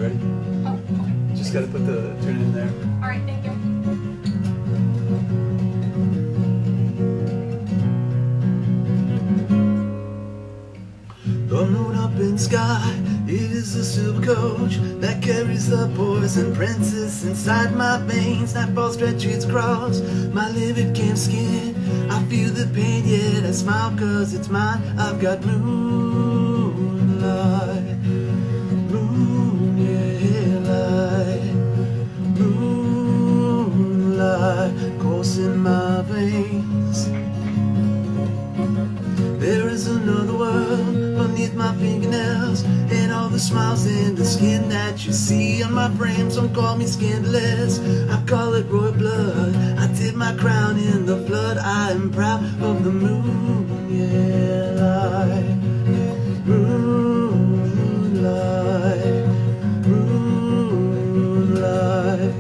ready? Oh, okay. Just gotta put the tune in there. All right, thank you. The moon up in sky, it is the silver coach that carries the poison princess inside my veins. Nightfall stretches across my livid camp skin. I feel the pain, yet I smile cause it's mine. I've got moonlight, moonlight, moonlight coursing my veins. There is another world beneath my fingernails, and all the smiles in the skin that you see on my frame. Some call me scandalous, I call it royal blood. I dip my crown in the flood. I am proud of the moon, yeah, light, moonlight, moonlight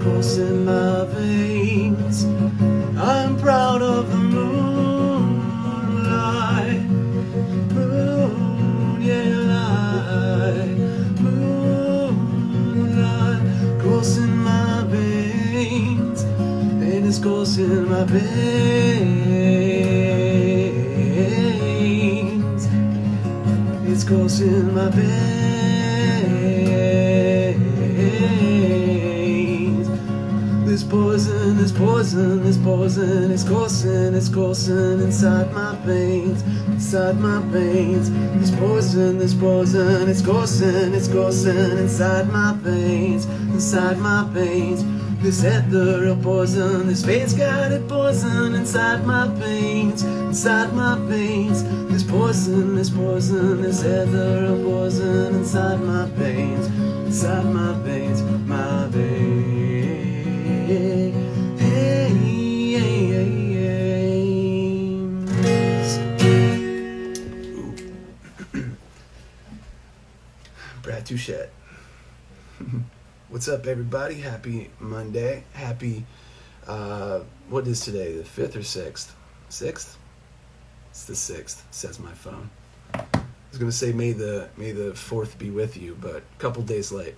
coursing my veins. I'm proud of the moonlight. Coursing my veins, and it's coursing my veins. It's coursing my veins. This poison, this poison, this poison is coursing, it's coursing inside my veins, inside my veins. This poison, this poison, it's coursing inside my veins, inside my veins. This ethereal poison, this fate's guided poison inside my veins, inside my veins. This poison, this poison, this ethereal poison inside my veins, inside my veins, my veins. Brad Touchette. What's up, everybody? Happy Monday. Happy, what is today? The 5th or 6th? 6th? It's the 6th, says my phone. I was going to say may the 4th be with you, but a couple days late.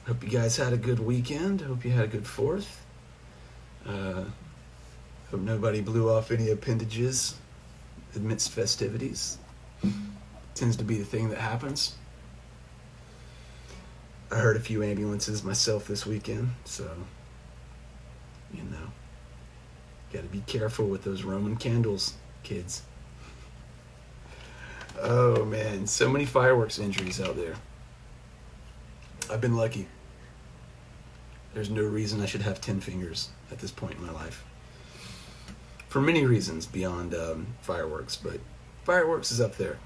Hope you guys had a good weekend. Hope you had a good 4th. Hope nobody blew off any appendages amidst festivities. Tends to be the thing that happens. I heard a few ambulances myself this weekend, so, you know, gotta be careful with those Roman candles, kids. Oh man, so many fireworks injuries out there. I've been lucky. There's no reason I should have 10 fingers at this point in my life. For many reasons beyond fireworks, but fireworks is up there.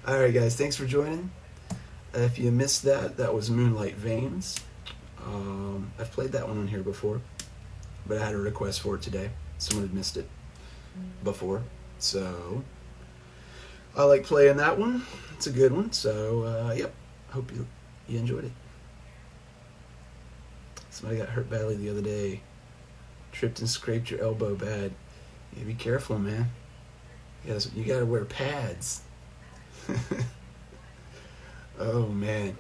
Alright guys, thanks for joining. If you missed that, that was Moonlight Veins. I've played that one on here before, but I had a request for it today. Someone had missed it before, so I like playing that one. It's a good one, so yep, hope you enjoyed it. Somebody got hurt badly the other day. Tripped and scraped your elbow bad. Yeah, be careful, man. You gotta wear pads. Oh man,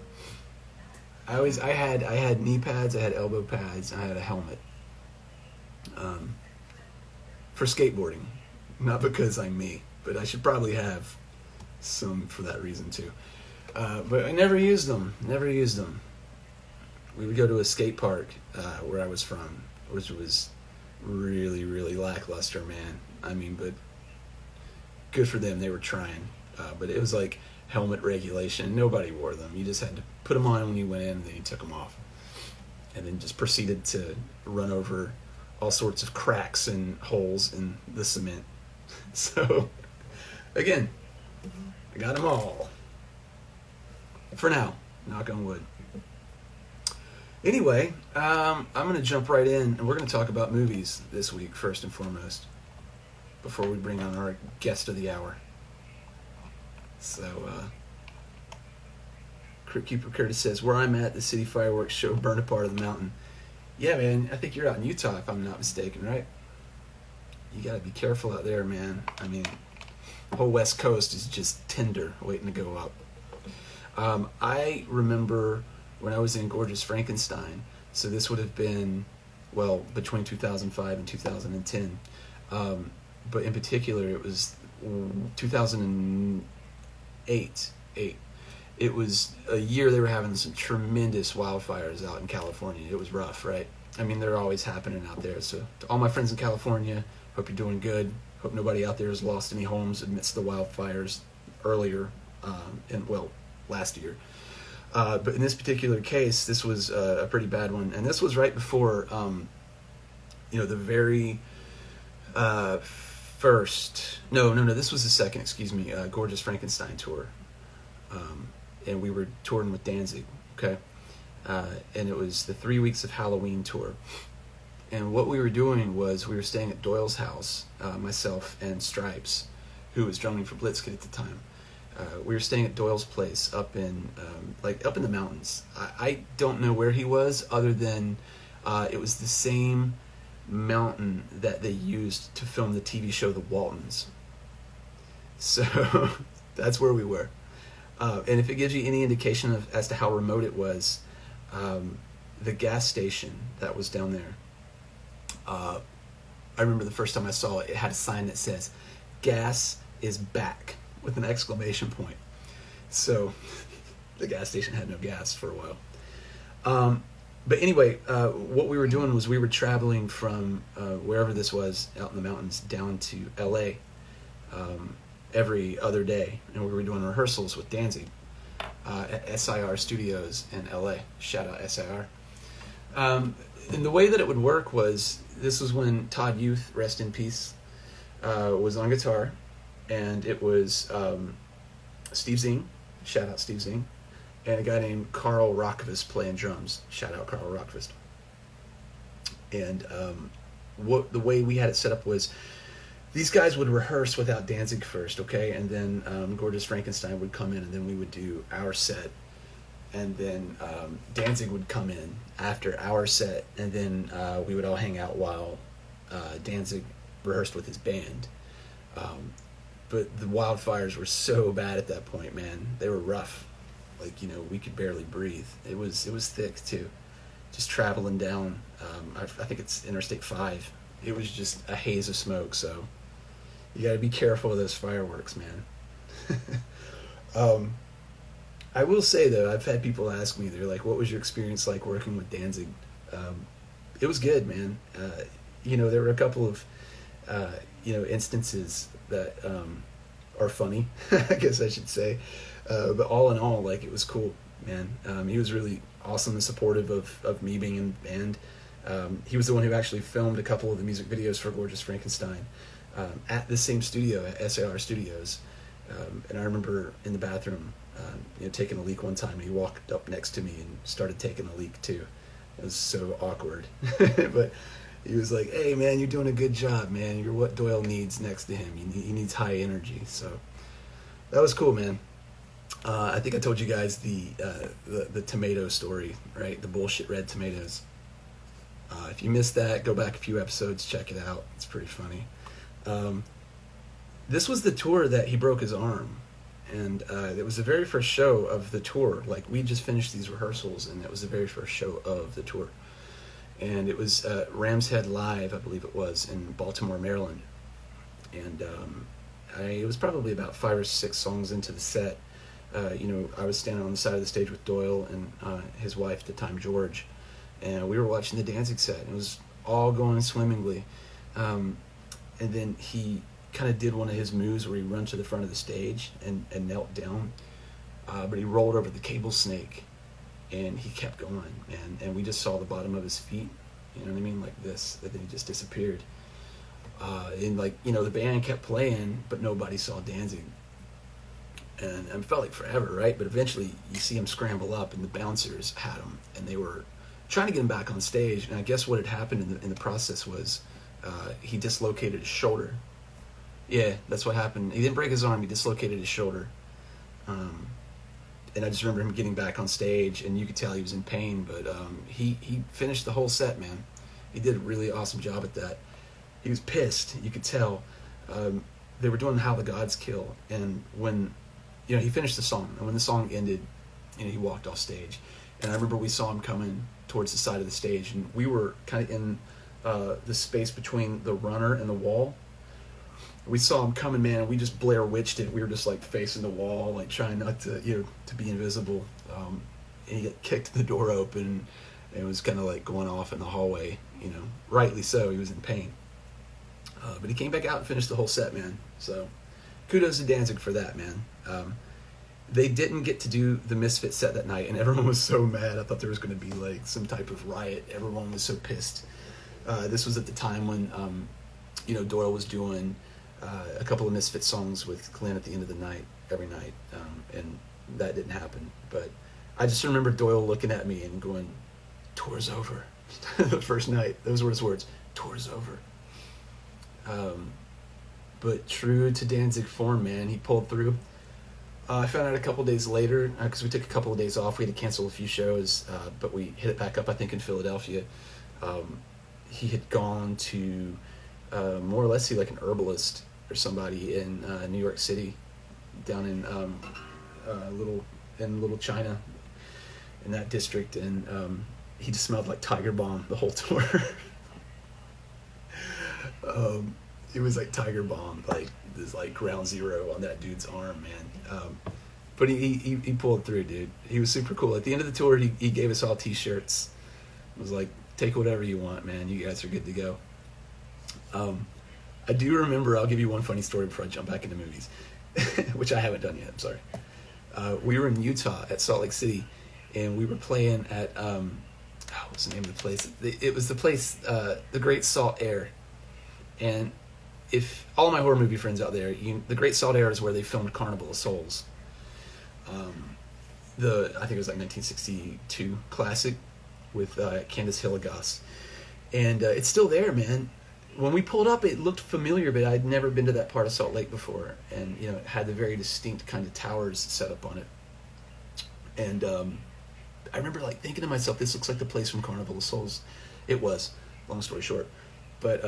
I had knee pads, I had elbow pads, I had a helmet for skateboarding, not because I'm me, but I should probably have some for that reason too. But I never used them. We would go to a skate park where I was from, which was really, really lackluster, man. I mean, but good for them, they were trying. But it was like helmet regulation. Nobody wore them. You just had to put them on when you went in, and then you took them off. And then just proceeded to run over all sorts of cracks and holes in the cement. So, again, I got them all. For now, knock on wood. Anyway, I'm going to jump right in, and we're going to talk about movies this week, first and foremost, before we bring on our guest of the hour. So, Keeper Curtis says, where I'm at, the city fireworks show burn a part of the mountain. Yeah, man, I think you're out in Utah, if I'm not mistaken, right? You gotta be careful out there, man. I mean, The whole West Coast is just tinder waiting to go up. I remember when I was in Gorgeous Frankenstein, so this would have been, well, between 2005 and 2010. But in particular, it was 2008. It was a year they were having some tremendous wildfires out in California. It was rough, right? I mean, they're always happening out there. So to all my friends in California, hope you're doing good. Hope nobody out there has lost any homes amidst the wildfires earlier, last year. But in this particular case, this was a pretty bad one. And this was right before, the very first, this was the second, Gorgeous Frankenstein tour. And we were touring with Danzig, okay? And it was the 3 weeks of Halloween tour. And what we were doing was we were staying at Doyle's house, myself and Stripes, who was drumming for Blitzkid at the time. We were staying at Doyle's place up in the mountains. I don't know where he was, other than it was the same mountain that they used to film the TV show The Waltons. So that's where we were. And if it gives you any indication as to how remote it was, the gas station that was down there, I remember the first time I saw it, it had a sign that says, "Gas is back," with an exclamation point. So the gas station had no gas for a while. But anyway, what we were doing was we were traveling from wherever this was out in the mountains down to LA every other day, and we were doing rehearsals with Danzig at SIR Studios in LA. Shout out SIR. And the way that it would work was, this was when Todd Youth, rest in peace, was on guitar, and it was Steve Zing, shout out Steve Zing, and a guy named Carl Rockvist playing drums, shout out Carl Rockvist. And the way we had it set up was, these guys would rehearse without Danzig first, okay, and then Gorgeous Frankenstein would come in, and then we would do our set, and then Danzig would come in after our set, and then we would all hang out while Danzig rehearsed with his band. But the wildfires were so bad at that point, man. They were rough. Like, we could barely breathe. It was thick too. Just traveling down, I think it's Interstate 5. It was just a haze of smoke, so you got to be careful of those fireworks, man. I will say, though, I've had people ask me, they're like, what was your experience like working with Danzig? It was good, man. There were a couple of, instances that are funny, I guess I should say. But all in all, it was cool, man. He was really awesome and supportive of me being in the band. He was the one who actually filmed a couple of the music videos for Gorgeous Frankenstein at the same studio, at SIR Studios. And I remember in the bathroom, taking a leak one time, and he walked up next to me and started taking a leak too. It was so awkward. But he was like, "Hey, man, you're doing a good job, man. You're what Doyle needs next to him. He needs high energy." So that was cool, man. I think I told you guys the tomato story, right? The bullshit red tomatoes. If you missed that, go back a few episodes, check it out. It's pretty funny. This was the tour that he broke his arm, and it was the very first show of the tour. We just finished these rehearsals, and it was the very first show of the tour. And it was Ram's Head Live, I believe it was, in Baltimore, Maryland. And it was probably about 5 or 6 songs into the set. I was standing on the side of the stage with Doyle and his wife at the time, George, and we were watching the Danzig set, and it was all going swimmingly. And then he kind of did one of his moves where he ran to the front of the stage and knelt down, but he rolled over the cable snake, and he kept going, and we just saw the bottom of his feet, you know what I mean, like this, and then he just disappeared. And the band kept playing, but nobody saw Danzig. And it felt like forever, right? But eventually you see him scramble up, and the bouncers had him, and they were trying to get him back on stage. And I guess what had happened in the process was he dislocated his shoulder. Yeah, that's what happened. He didn't break his arm, he dislocated his shoulder. And I just remember him getting back on stage, and you could tell he was in pain, but he finished the whole set, man. He did a really awesome job at that. He was pissed, you could tell. they were doing How the Gods Kill, and when, you know, he finished the song, and when the song ended, you know, he walked off stage, and I remember we saw him coming towards the side of the stage, and we were kind of in the space between the runner and the wall. We saw him coming, man, and we just Blair Witched it. We were just like facing the wall, like trying not to, you know, to be invisible. And he kicked the door open, and it was kind of like going off in the hallway, you know, rightly so. He was in pain. But he came back out and finished the whole set, man. So kudos to Danzig for that, man. They didn't get to do the Misfit set that night, and everyone was so mad. I thought there was going to be like some type of riot. Everyone was so pissed. This was at the time when, you know, Doyle was doing a couple of Misfit songs with Glenn at the end of the night, every night, and that didn't happen. But I just remember Doyle looking at me and going, "Tour's over." The first night, those were his words, "Tour's over." But true to Danzig form, man, he pulled through. I found out a couple days later, because we took a couple of days off. We had to cancel a few shows, but we hit it back up, I think, in Philadelphia. He had gone to more or less see like an herbalist or somebody in New York City, down in Little China, in that district, and he just smelled like Tiger Balm the whole tour. It was like Tiger Balm, like this, like ground zero on that dude's arm, man. But he pulled through, dude. He was super cool. At the end of the tour, he gave us all T-shirts. It was like, take whatever you want, man. You guys are good to go. I do remember, I'll give you one funny story before I jump back into movies, which I haven't done yet, I'm sorry. We were in Utah at Salt Lake City, and we were playing at, what's the name of the place? It was the place, the Great Salt Air. And if all of my horror movie friends out there, the Great Salt Air is where they filmed Carnival of Souls. I think it was like 1962 classic with Candace Hilligoss. And it's still there, man. When we pulled up, it looked familiar, but I'd never been to that part of Salt Lake before. And, you know, it had the very distinct kind of towers set up on it. And I remember, like, thinking to myself, this looks like the place from Carnival of Souls. It was, long story short. But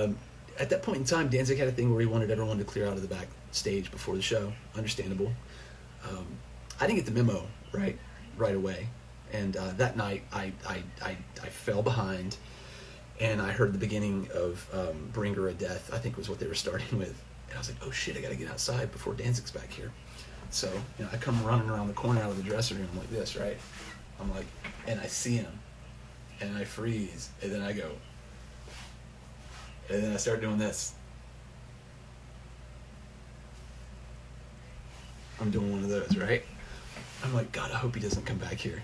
at that point in time, Danzig had a thing where he wanted everyone to clear out of the back stage before the show. Understandable. I didn't get the memo right away. And that night, I fell behind, and I heard the beginning of Bring Her a Death, I think was what they were starting with. And I was like, oh shit, I gotta get outside before Danzig's back here. So, you know, I come running around the corner out of the dressing room like this, right? I'm like, and I see him, and I freeze, and then I go, and then I start doing this. I'm doing one of those, right? I'm like, God, I hope he doesn't come back here.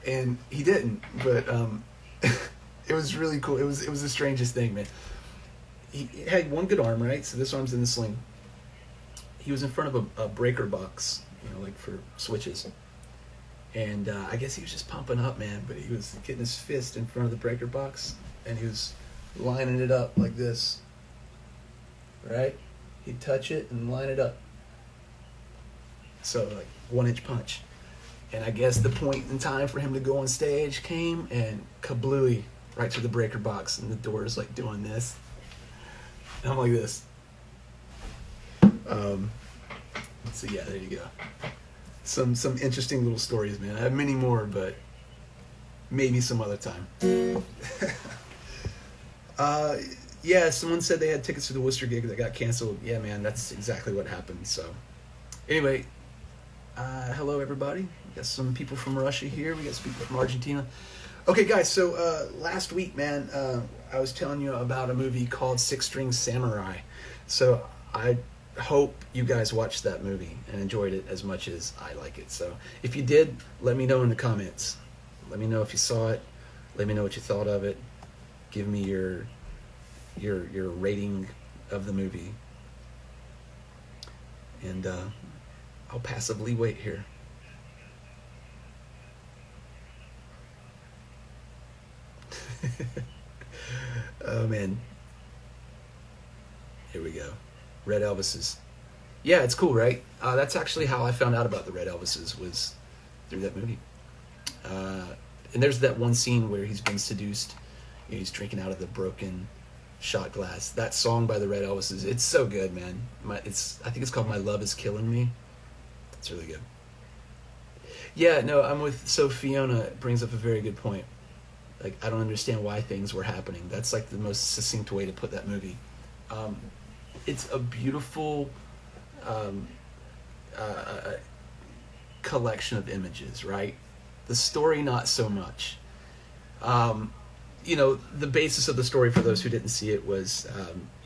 And he didn't, but it was really cool. It was the strangest thing, man. He had one good arm, right? So this arm's in the sling. He was in front of a breaker box, you know, like for switches. And I guess he was just pumping up, man. But he was getting his fist in front of the breaker box, and he was lining it up like this, right? He'd touch it and line it up. So like 1-inch punch. And I guess the point in time for him to go on stage came, and kablooey, right to the breaker box, and the door is like doing this. And I'm like this. So yeah, there you go. Some interesting little stories, man. I have many more, but maybe some other time. Yeah, someone said they had tickets to the Worcester gig that got canceled. Yeah, man, that's exactly what happened. So anyway, hello everybody. We got some people from Russia here. We got some people from Argentina. Okay, guys, so last week, man, I was telling you about a movie called Six String Samurai. So I hope you guys watched that movie and enjoyed it as much as I like it. So if you did, let me know in the comments. Let me know if you saw it. Let me know what you thought of it. Give me your rating of the movie. And I'll passively wait here. Oh man, here we go. Red Elvises. Yeah, it's cool, right? That's actually how I found out about the Red Elvises, was through that movie. And there's that one scene where he's been seduced. You know, he's drinking out of the broken Shot Glass. That song by the Red Elvises, it's so good, man. I think it's called My Love Is Killing Me. It's really good. Yeah, no, I'm with. So Fiona brings up a very good point. Like, I don't understand why things were happening. That's like the most succinct way to put that movie. It's a beautiful collection of images, right? The story, not so much. The basis of the story, for those who didn't see it, was,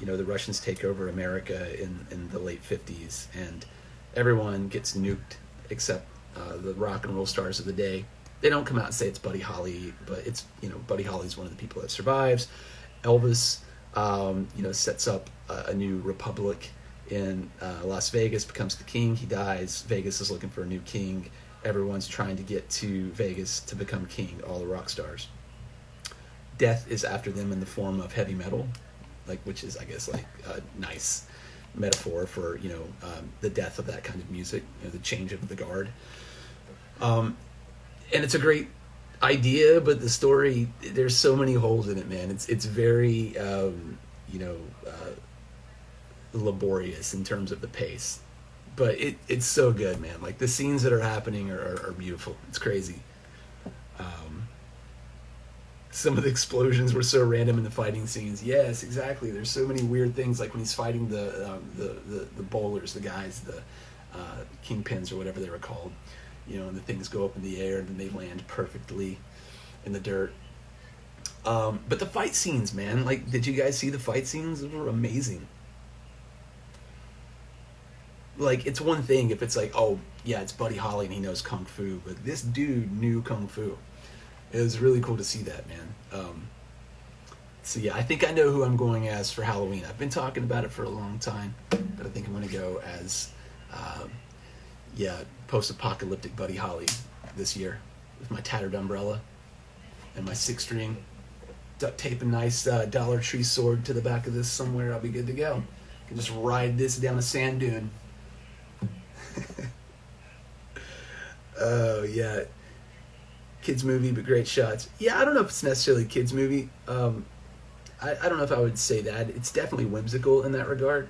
the Russians take over America in the late 50s, and everyone gets nuked except the rock and roll stars of the day. They don't come out and say it's Buddy Holly, but it's, Buddy Holly's one of the people that survives. Elvis, sets up a new republic in Las Vegas, becomes the king. He dies. Vegas is looking for a new king. Everyone's trying to get to Vegas to become king, all the rock stars. Death is after them in the form of heavy metal, which is, I guess, a nice metaphor for, the death of that kind of music, the change of the guard. And it's a great idea, but the story, there's so many holes in it, man. It's very, laborious in terms of the pace. But it's so good, man. Like, the scenes that are happening are beautiful. It's crazy. Some of the explosions were so random in the fighting scenes. Yes, exactly. There's so many weird things, like when he's fighting the bowlers, the guys, the kingpins or whatever they were called. And the things go up in the air and then they land perfectly in the dirt. But the fight scenes, man, did you guys see the fight scenes? They were amazing. It's one thing if it's oh, yeah, it's Buddy Holly and he knows Kung Fu, but this dude knew Kung Fu. It was really cool to see that, man. So yeah, I think I know who I'm going as for Halloween. I've been talking about it for a long time, but I think I'm going to go as, post-apocalyptic Buddy Holly this year with my tattered umbrella and my 6-string, duct tape a nice Dollar Tree sword to the back of this somewhere. I'll be good to go. I can just ride this down a sand dune. Oh, yeah. Kids movie, but great shots. Yeah, I don't know if it's necessarily a kids movie. I don't know if I would say that. It's definitely whimsical in that regard.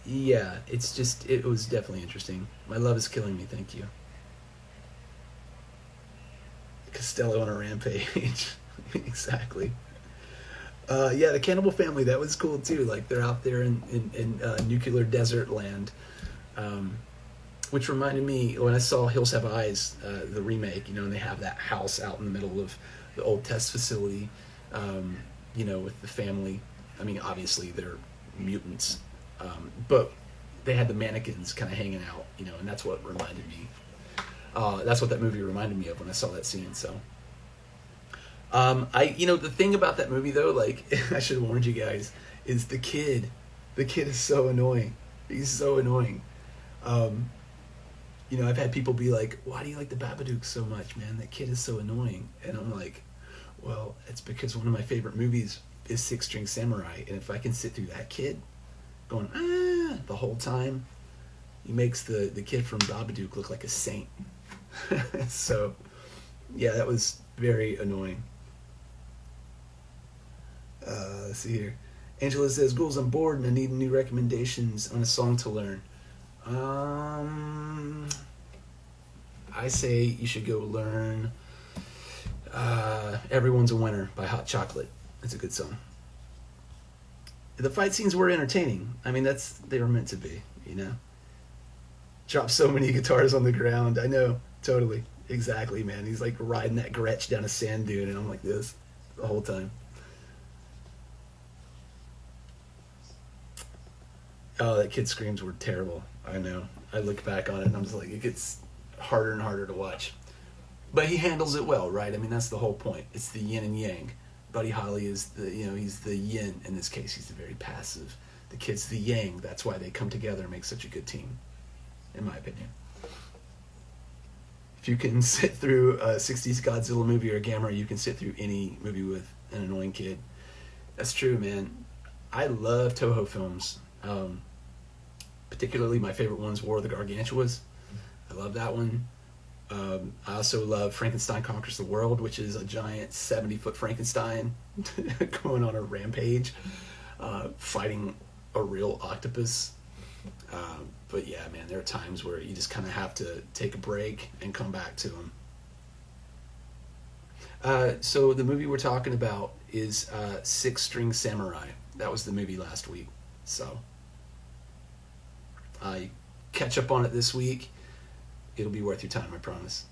Yeah, it was definitely interesting. My Love Is Killing Me, thank you. Costello on a rampage. Exactly. The Cannibal Family, that was cool too. They're out there in nuclear desert land. Which reminded me, when I saw Hills Have Eyes, the remake, and they have that house out in the middle of the old test facility, with the family. I mean, obviously they're mutants, but they had the mannequins kind of hanging out, and that's what reminded me. That's what that movie reminded me of when I saw that scene. So, the thing about that movie though, I should have warned you guys, is the kid. The kid is so annoying. He's so annoying. I've had people be like, why do you like the Babadook so much, man? That kid is so annoying. And I'm like, well, it's because one of my favorite movies is 6 String Samurai. And if I can sit through that kid going, the whole time, he makes the kid from Babadook look like a saint. So, yeah, that was very annoying. Let's see here. Angela says, Ghouls, I'm bored and I need new recommendations on a song to learn. I say you should go learn Everyone's a Winner by Hot Chocolate. It's a good song. The fight scenes were entertaining. I mean, they were meant to be, Drop so many guitars on the ground. I know, totally. Exactly, man. He's riding that Gretsch down a sand dune and I'm like this the whole time. Oh, that kid's screams were terrible. I know. I look back on it and I'm just it gets harder and harder to watch. But he handles it well, right? I mean, that's the whole point. It's the yin and yang. Buddy Holly is he's the yin in this case. He's the very passive. The kid's the yang. That's why they come together and make such a good team, in my opinion. If you can sit through a 60s Godzilla movie or a Gamera, you can sit through any movie with an annoying kid. That's true, man. I love Toho films. Particularly my favorite one's War of the Gargantuas. I love that one. I also love Frankenstein Conquers the World, which is a giant 70-foot Frankenstein going on a rampage, fighting a real octopus. But yeah, man, there are times where you just kind of have to take a break and come back to them. So the movie we're talking about is Six String Samurai. That was the movie last week. So catch up on it this week. It'll be worth your time, I promise.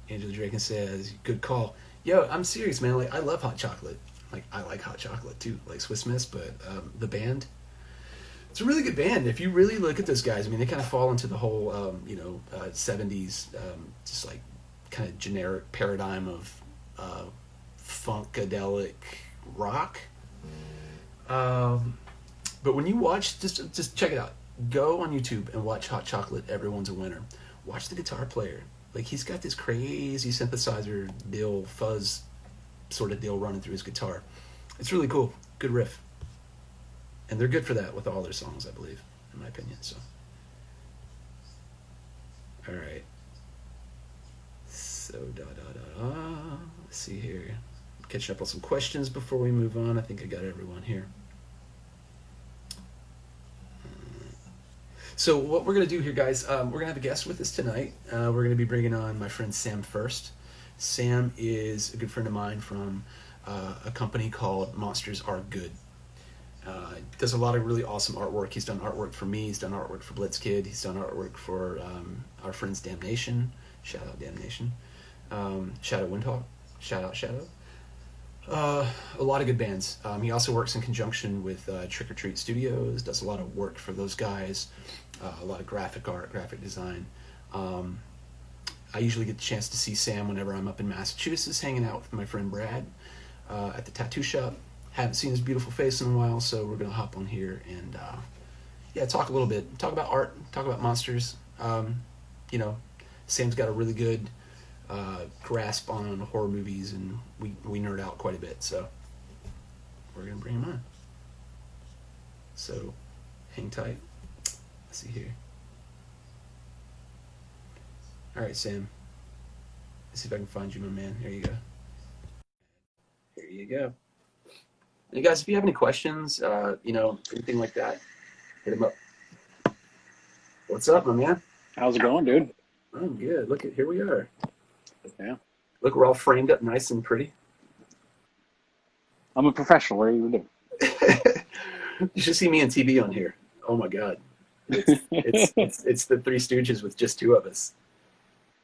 Angela Draken says, good call. Yo, I'm serious, man. Like, I love hot chocolate. Like, I like hot chocolate too, like Swiss Miss, but the band, it's a really good band. If you really look at those guys, I mean, they kind of fall into the whole, 70s, just like kind of generic paradigm of funkadelic rock. But when you watch, just check it out. Go on YouTube and watch Hot Chocolate, Everyone's a Winner. Watch the guitar player. Like, he's got this crazy synthesizer deal, fuzz sort of deal running through his guitar. It's really cool. Good riff. And they're good for that with all their songs, I believe, in my opinion. So, all right. So, let's see here. Catching up on some questions before we move on. I think I got everyone here. So what we're going to do here, guys, we're going to have a guest with us tonight. We're going to be bringing on my friend Sam FURST. Sam is a good friend of mine from a company called Monsters Are Good. Does a lot of really awesome artwork. He's done artwork for me. He's done artwork for Blitzkid. He's done artwork for our friends Damnation. Shout out Damnation. Shadow Windhawk. Shout out Shadow. A lot of good bands. He also works in conjunction with Trick or Treat Studios. Does a lot of work for those guys. A lot of graphic art, graphic design. I usually get the chance to see Sam whenever I'm up in Massachusetts, hanging out with my friend Brad at the tattoo shop. Haven't seen his beautiful face in a while, so we're gonna hop on here and talk a little bit, talk about art, talk about monsters. Sam's got a really good grasp on horror movies, and we nerd out quite a bit, so we're gonna bring him on. So hang tight. Let's see here. All right, Sam. Let's see if I can find you, my man. Here you go. Here you go. And guys, if you have any questions, anything like that, hit him up. What's up, my man? How's it going, dude? I'm good. Look, here we are. Yeah. Look, we're all framed up nice and pretty. I'm a professional. What are you doing? You should see me on TV on here. Oh my God. It's the Three Stooges with just two of us.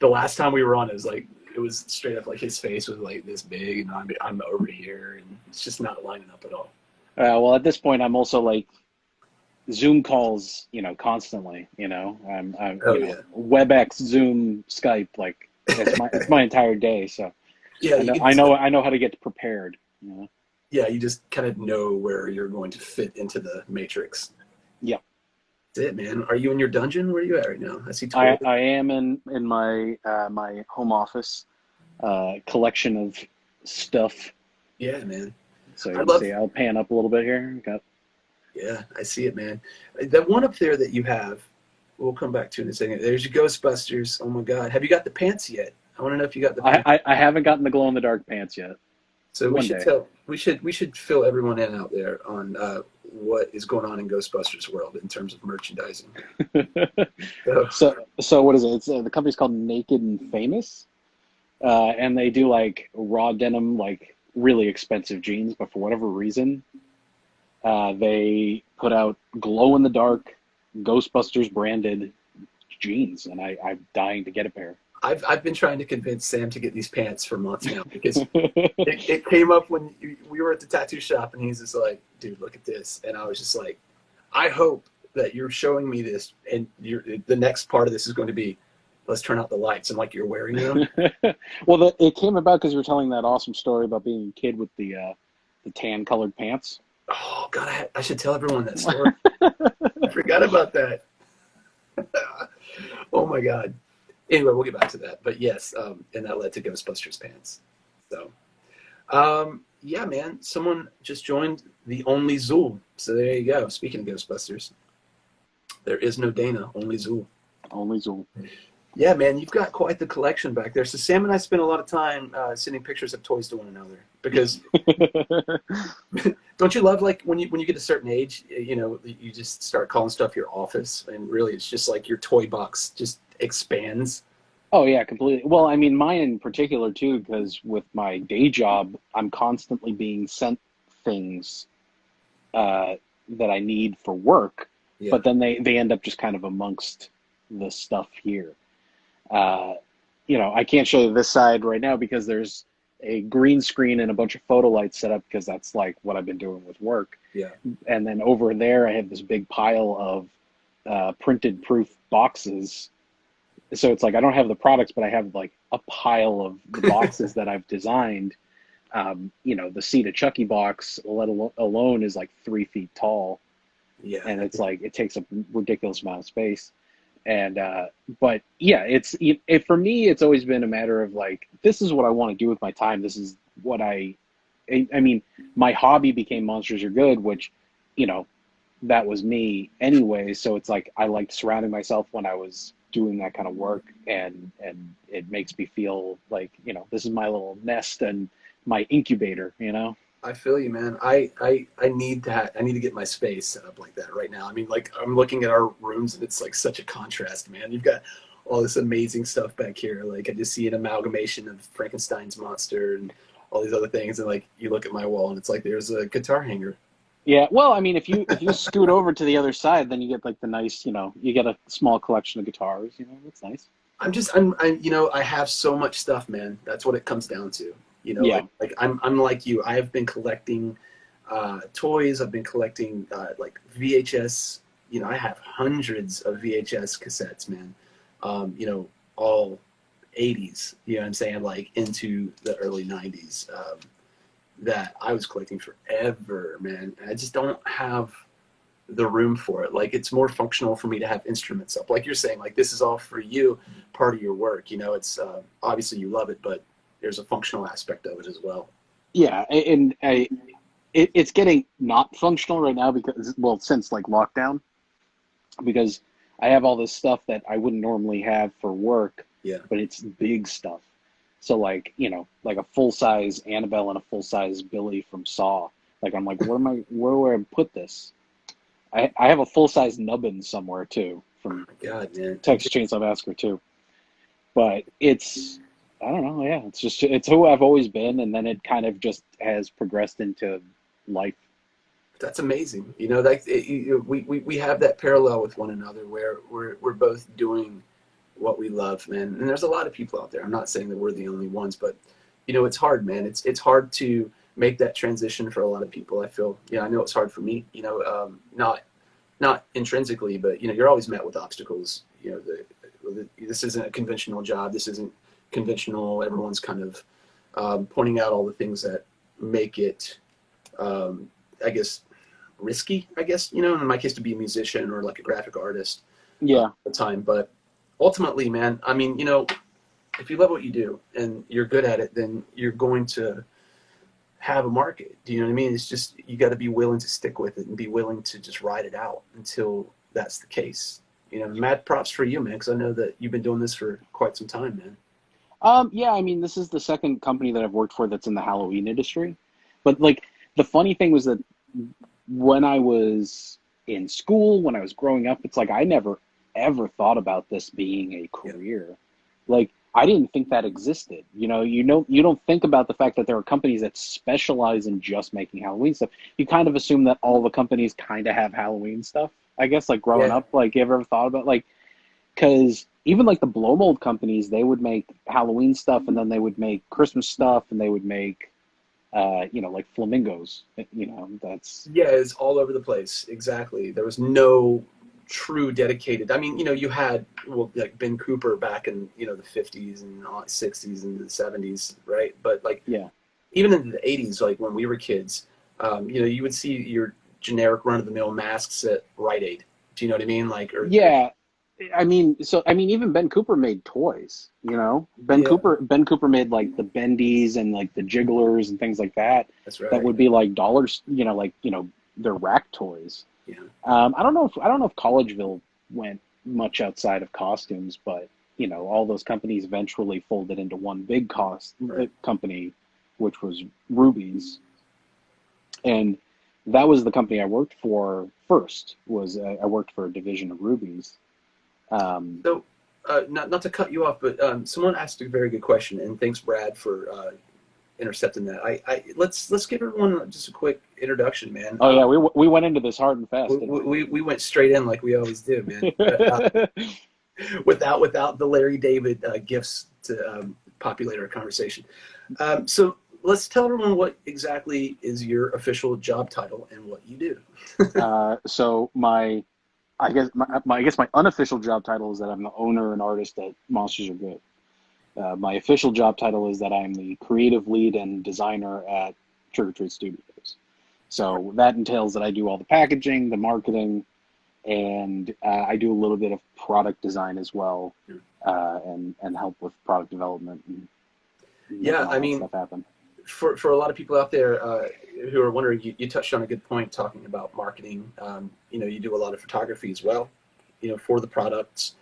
The last time we were on, it was straight up like his face was like this big, and I'm over here, and it's just not lining up at all. Well, at this point, I'm also like Zoom calls, constantly. I'm WebEx, Zoom, Skype, like it's my entire day. So yeah, I know how to get prepared. Yeah, you just kind of know where you're going to fit into the matrix. Yeah. That's it, man. Are you in your dungeon? Where are you at right now? I am in my my home office, collection of stuff. Yeah, man. So you can see I'll pan up a little bit here. Yeah, I see it, man. That one up there that you have, we'll come back to in a second. There's your Ghostbusters. Oh my God, have you got the pants yet? I want to know if you got the pants. I haven't gotten the glow in the dark pants yet. So we should fill everyone in out there on what is going on in Ghostbusters world in terms of merchandising. So what is it? It's the company's called Naked and Famous, and they do like raw denim, like really expensive jeans. But for whatever reason, they put out glow in the dark Ghostbusters branded jeans, and I'm dying to get a pair. I've been trying to convince Sam to get these pants for months now, because it came up when we were at the tattoo shop, and he's just like, dude, look at this. And I was just like, I hope that you're showing me this, and the next part of this is going to be, let's turn out the lights, and like you're wearing them. Well, it came about because you were telling that awesome story about being a kid with the tan colored pants. Oh God, I should tell everyone that story. I forgot about that. Oh my God. Anyway, we'll get back to that. But yes, and that led to Ghostbusters pants. So, yeah, man, someone just joined the Only Zool. So there you go. Speaking of Ghostbusters, there is no Dana, only Zool. Only Zool. Yeah, man, you've got quite the collection back there. So Sam and I spend a lot of time sending pictures of toys to one another because don't you love like when you get a certain age, you know, you just start calling stuff your office, and really it's just like your toy box just expands. Oh yeah, completely. Well, I mean, mine in particular too, because with my day job, I'm constantly being sent things uh, that I need for work, Yeah, but then they end up just kind of amongst the stuff here. Uh, you know, I can't show you this side right now because there's a green screen and a bunch of photo lights set up because that's like what I've been doing with work. yeah. And then over there, I have this big pile of printed proof boxes. So it's like I don't have the products, but I have like a pile of the boxes that I've designed. You know, the Seed of Chucky box, alone, is like 3 feet tall, Yeah, and it's like it takes a ridiculous amount of space. And but yeah, for me, it's always been a matter of like, this is what I want to do with my time. This is what I mean, my hobby became Monsters Are Good, which, you know, that was me anyway. So it's like I liked surrounding myself when I was doing that kind of work, and it makes me feel like, you know, this is my little nest and my incubator, you know. I feel you, man. I need that. I need to get my space set up like that right now. I mean, like I'm looking at our rooms and it's like such a contrast, man. You've got all this amazing stuff back here. Like I just see an amalgamation of Frankenstein's monster and all these other things. And like you look at my wall and it's like there's a guitar hanger. Yeah, well, I mean, if you scoot over to the other side, then you get like the nice, you know, you get a small collection of guitars, you know, that's nice. You know, I have so much stuff, man. That's what it comes down to. You know, Yeah. like I'm like you. I have been collecting toys. I've been collecting like VHS. You know, I have hundreds of VHS cassettes, man. You know, all 80s. You know what I'm saying? Like into the early 90s. That I was collecting forever, man. And I just don't have the room for it. Like it's more functional for me to have instruments up. Like you're saying, like this is all for you, part of your work. You know, it's obviously you love it, but there's a functional aspect of it as well. Yeah, and it's getting not functional right now because, well, since like lockdown, because I have all this stuff that I wouldn't normally have for work, Yeah. but it's big stuff. So like, you know, like a full size Annabelle and a full size Billy from Saw. Like I'm like, where do I put this? I have a full size Nubbin somewhere too Oh from my God, man. Texas Chainsaw Massacre too. But it's, I don't know, yeah, it's who I've always been, and then it kind of just has progressed into life. That's amazing. You know, like we have that parallel with one another where we're both doing what we love, man. And there's a lot of people out there. I'm not saying that we're the only ones, but you know, it's hard, man. It's hard to make that transition for a lot of people. I feel, you know, I know it's hard for me. You know, not intrinsically, but you know, you're always met with obstacles. You know, this isn't a conventional job. This isn't conventional. Everyone's kind of pointing out all the things that make it, I guess, risky. I guess, you know, in my case, to be a musician or like a graphic artist Yeah, at the time. But ultimately, man, I mean, you know, if you love what you do and you're good at it, then you're going to have a market. Do you know what I mean? It's just you got to be willing to stick with it and be willing to just ride it out until that's the case. You know, mad props for you, man, because I know that you've been doing this for quite some time, man. yeah. I mean, this is the second company that I've worked for that's in the Halloween industry. But like, the funny thing was that when I was in school, when I was growing up, it's like I never ever thought about this being a Yeah, career. Like I didn't think that existed. You don't think about the fact that there are companies that specialize in just making Halloween stuff. You kind of assume that all the companies kind of have Halloween stuff. I guess like growing yeah, up, like you ever thought about like, because even like the blow mold companies, they would make Halloween stuff and then they would make Christmas stuff and they would make you know, like flamingos. You know, that's yeah. It's all over the place. Exactly. There was no true dedicated. I mean, you know, you had well, like Ben Cooper back in you know the 50s and 60s and the 70s, right? But like yeah. even in the 80s, like when we were kids, you know, you would see your generic run of the mill masks at Rite Aid. Do you know what I mean? Like, or Yeah, I mean, even Ben Cooper made toys. You know, yeah, Ben Cooper made like the bendies and like the jigglers and things like that. that's That right. would be like dollars. You know, like, you know, they're rack toys. Yeah. I don't know if Collegeville went much outside of costumes, but you know, all those companies eventually folded into one big company, which was Ruby's. And that was the company I worked for first. I worked for a division of Ruby's. So, not to cut you off, but someone asked a very good question, and thanks, Brad, for intercepting that. Let's give everyone just a quick introduction, man. Oh yeah, we went into this hard and fast. We went straight in like we always do, man. Without the Larry David gifts to populate our conversation. So let's tell everyone what exactly is your official job title and what you do. So I guess my unofficial job title is that I'm the owner and artist at Monsters Are Good. My official job title is that I'm the creative lead and designer at Trick or Treat Studios. So that entails that I do all the packaging, the marketing, and I do a little bit of product design as well, and help with product development. And yeah, I mean, stuff happen. For a lot of people out there who are wondering, you touched on a good point talking about marketing. You know, you do a lot of photography as well, you know, for the products.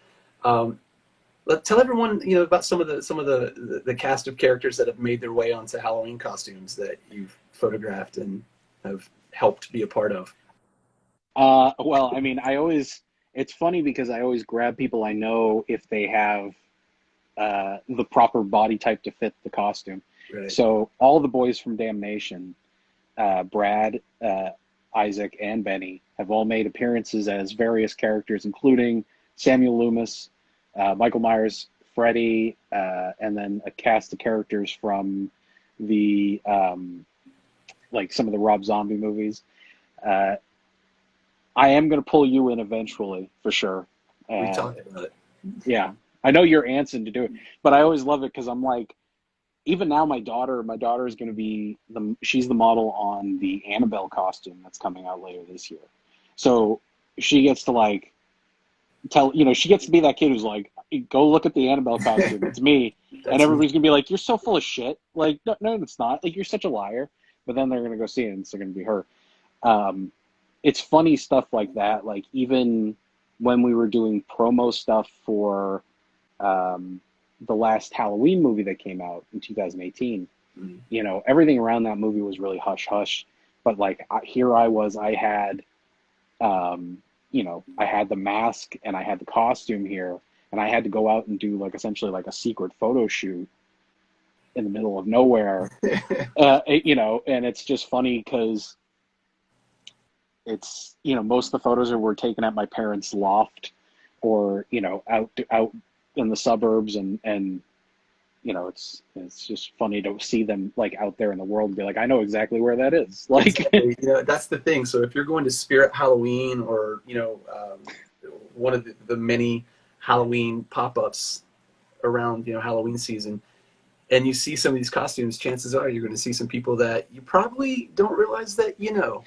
Tell everyone, you know, about some of the cast of characters that have made their way onto Halloween costumes that you've photographed and have helped be a part of. Well, I mean, it's funny because I always grab people I know if they have the proper body type to fit the costume. Right. So all the boys from Damnation, Brad, Isaac, and Benny have all made appearances as various characters, including Samuel Loomis, Michael Myers, Freddy, and then a cast of characters from the like some of the Rob Zombie movies. I am going to pull you in eventually, for sure. We talked about it. Yeah, I know you're antsing to do it, but I always love it because I'm like, even now my daughter is going to be she's the model on the Annabelle costume that's coming out later this year. So she gets to like she gets to be that kid who's like, go look at the Annabelle costume. It's me. And everybody's going to be like, you're so full of shit. Like, no, it's not. Like, you're such a liar. But then they're going to go see it and it's going to be her. It's funny stuff like that. Like, even when we were doing promo stuff for the last Halloween movie that came out in 2018, you know, everything around that movie was really hush hush. But like, here I was, I had, you know, I had the mask and I had the costume here, and I had to go out and do like essentially like a secret photo shoot in the middle of nowhere. You know, and it's just funny because it's, you know, most of the photos were taken at my parents' loft or, you know, out in the suburbs, and you know, it's just funny to see them like out there in the world and be like, I know exactly where that is. Like, exactly. You know, that's the thing. So if you're going to Spirit Halloween or, you know, one of the many Halloween pop-ups around, you know, Halloween season, and you see some of these costumes, chances are you're going to see some people that you probably don't realize that, you know.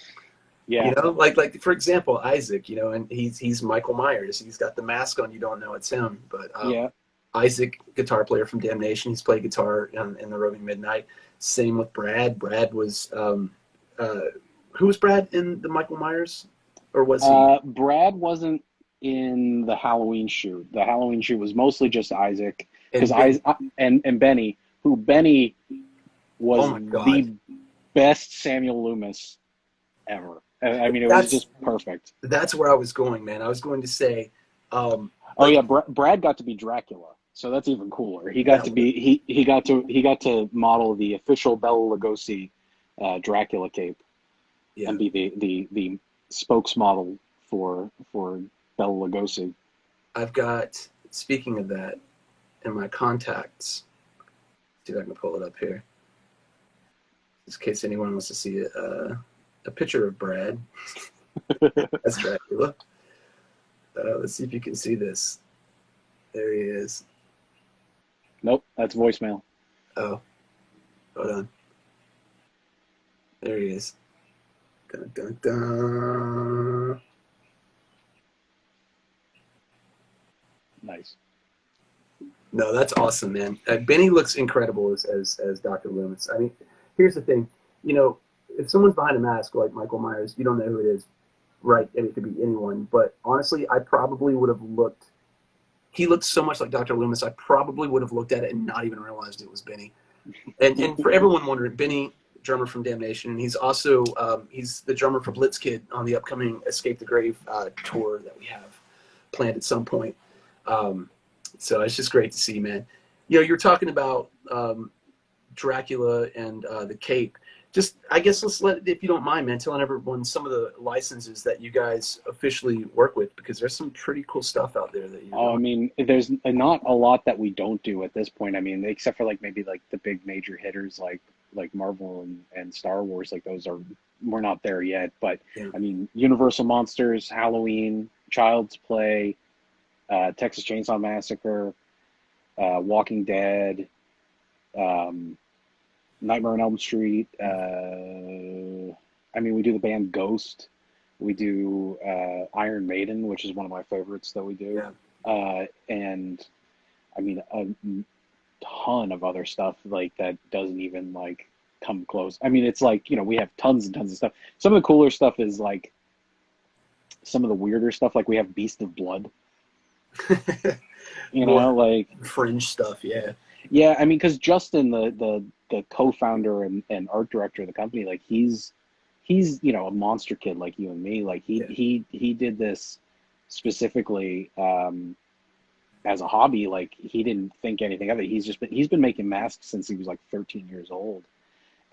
yeah, You know, like for example, Isaac, you know, and he's Michael Myers. He's got the mask on. You don't know it's him, but yeah. Isaac, guitar player from Damnation. He's played guitar in the Roving Midnight. Same with Brad. Brad was who was Brad in the Michael Myers, or was he? Brad wasn't in the Halloween shoot. The Halloween shoot was mostly just Isaac, because and Benny, who Benny was the best Samuel Loomis ever. I mean, it was just perfect. That's where I was going, man. I was going to say. Oh yeah, Brad got to be Dracula, so that's even cooler. He got to be he got to model the official Bela Lugosi Dracula cape, and be the spokesmodel for Bela Lugosi. I've got, speaking of that, in my contacts. See if I can pull it up here, in case anyone wants to see a picture of Brad. That's Dracula. Let's see if you can see this. There he is. Nope, that's voicemail. Oh, hold on. There he is. Dun, dun, dun. Nice. No, that's awesome, man. Benny looks incredible as Dr. Loomis. I mean, here's the thing. You know, if someone's behind a mask like Michael Myers, you don't know who it is, right? And it could be anyone. But honestly, I probably would have looked he looked so much like Dr. Loomis, I probably would have looked at it and not even realized it was Benny. And for everyone wondering, Benny, drummer from Damnation, and he's also he's the drummer for Blitzkid on the upcoming Escape the Grave tour that we have planned at some point. So it's just great to see, man. You know, you're talking about Dracula and the Cape. Just, I guess, if you don't mind, man, telling everyone some of the licenses that you guys officially work with, because there's some pretty cool stuff out there that you. I mean, there's not a lot that we don't do at this point. I mean, except for like maybe like the big major hitters like Marvel and Star Wars, like those we're not there yet. But yeah. I mean, Universal Monsters, Halloween, Child's Play, Texas Chainsaw Massacre, Walking Dead, Nightmare on Elm Street. I mean, we do the band Ghost. We do Iron Maiden, which is one of my favorites that we do. Yeah. And I mean, a ton of other stuff like that doesn't even like come close. I mean, it's like, you know, we have tons and tons of stuff. Some of the cooler stuff is like some of the weirder stuff. Like we have Beast of Blood. You know, like fringe stuff. Yeah. Yeah, I mean, because Justin, the co-founder and art director of the company, like he's you know, a monster kid like you and me. Like he did this specifically as a hobby. Like he didn't think anything of it. He's been making masks since he was like 13 years old,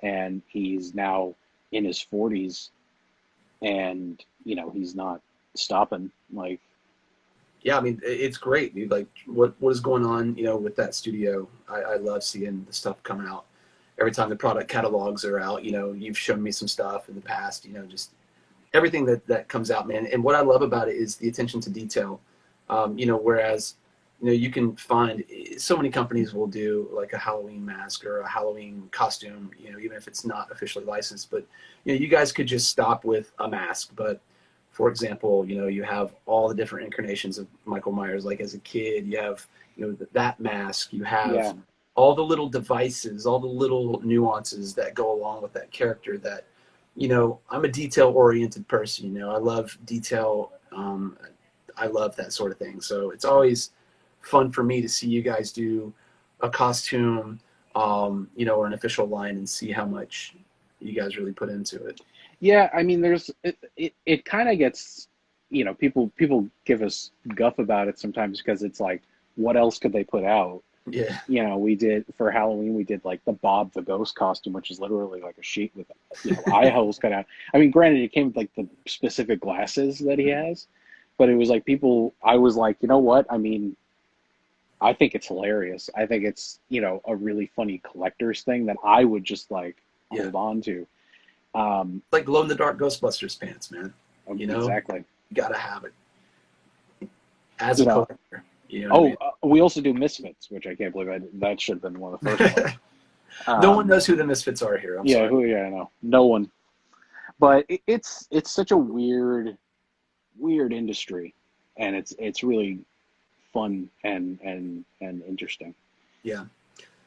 and he's now in his 40s, and you know, he's not stopping. Like. Yeah, I mean, it's great, dude. Like, what is going on, you know, with that studio? I love seeing the stuff coming out. Every time the product catalogs are out, you know, you've shown me some stuff in the past, you know, just everything that comes out, man. And what I love about it is the attention to detail. You know, whereas, you know, you can find so many companies will do like a Halloween mask or a Halloween costume, you know, even if it's not officially licensed. But, you know, you guys could just stop with a mask, but for example, you know, you have all the different incarnations of Michael Myers. Like as a kid, you have, you know, that mask. You have all the little devices, all the little nuances that go along with that character. That, you know, I'm a detail-oriented person. You know, I love detail. I love that sort of thing. So it's always fun for me to see you guys do a costume, you know, or an official line, and see how much you guys really put into it. Yeah, I mean, it kind of gets, you know, people give us guff about it sometimes because it's like, what else could they put out? Yeah. You know, we did for Halloween, we did like the Bob the Ghost costume, which is literally like a sheet with, you know, eye holes cut out. I mean, granted, it came with like the specific glasses that he has, but it was like I was like, you know what? I mean, I think it's hilarious. I think it's, you know, a really funny collector's thing that I would just like hold on to. Like glow in the dark Ghostbusters pants, man. You know, exactly. You gotta have it as a collector. You know I mean? We also do Misfits, which I can't believe that should have been one of the first ones. No one knows who the Misfits are here. I'm sorry. I know. No one. But it's such a weird industry, and it's really fun and interesting. Yeah.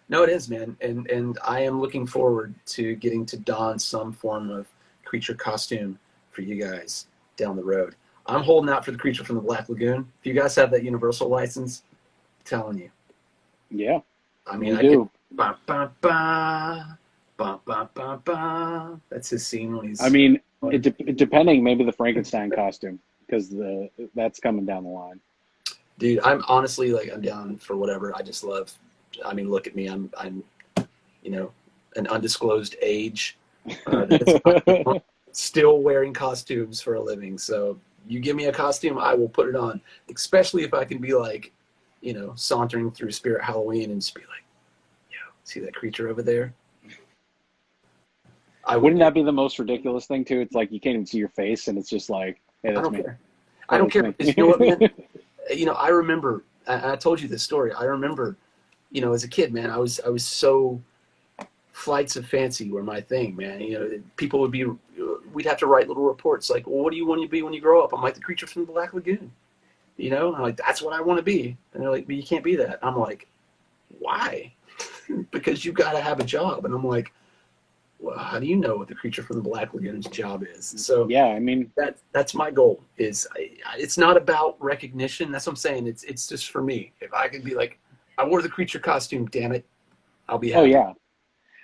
No, it is, man, and I am looking forward to getting to don some form of creature costume for you guys down the road. I'm holding out for the creature from the Black Lagoon. If you guys have that Universal license, I'm telling you. Yeah, I mean, I do. Ba, ba, ba, ba, ba, ba, ba. That's his scene when he's. I mean, depending, maybe the Frankenstein costume, because that's coming down the line. Dude, I'm honestly like I'm down for whatever. I just love. I mean, look at me. I'm you know, an undisclosed age, still wearing costumes for a living. So you give me a costume, I will put it on. Especially if I can be like, you know, sauntering through Spirit Halloween and just be like, yo, see that creature over there? Wouldn't that be the most ridiculous thing too? It's like you can't even see your face, and it's just like, hey, that's me. I don't care. You know what, man? You know, I remember. I told you this story. I remember. You know, as a kid, man, I was so flights of fancy were my thing, man. You know, people we'd have to write little reports like, well, what do you want to be when you grow up? I'm like the creature from the Black Lagoon. You know, and I'm like, that's what I want to be. And they're like, but you can't be that. I'm like, why? Because you got to have a job. And I'm like, well, how do you know what the creature from the Black Lagoon's job is? So Yeah, I mean, that's my goal. It's not about recognition. That's what I'm saying. It's just for me. If I could be like, I wore the creature costume, damn it, I'll be oh happy. yeah.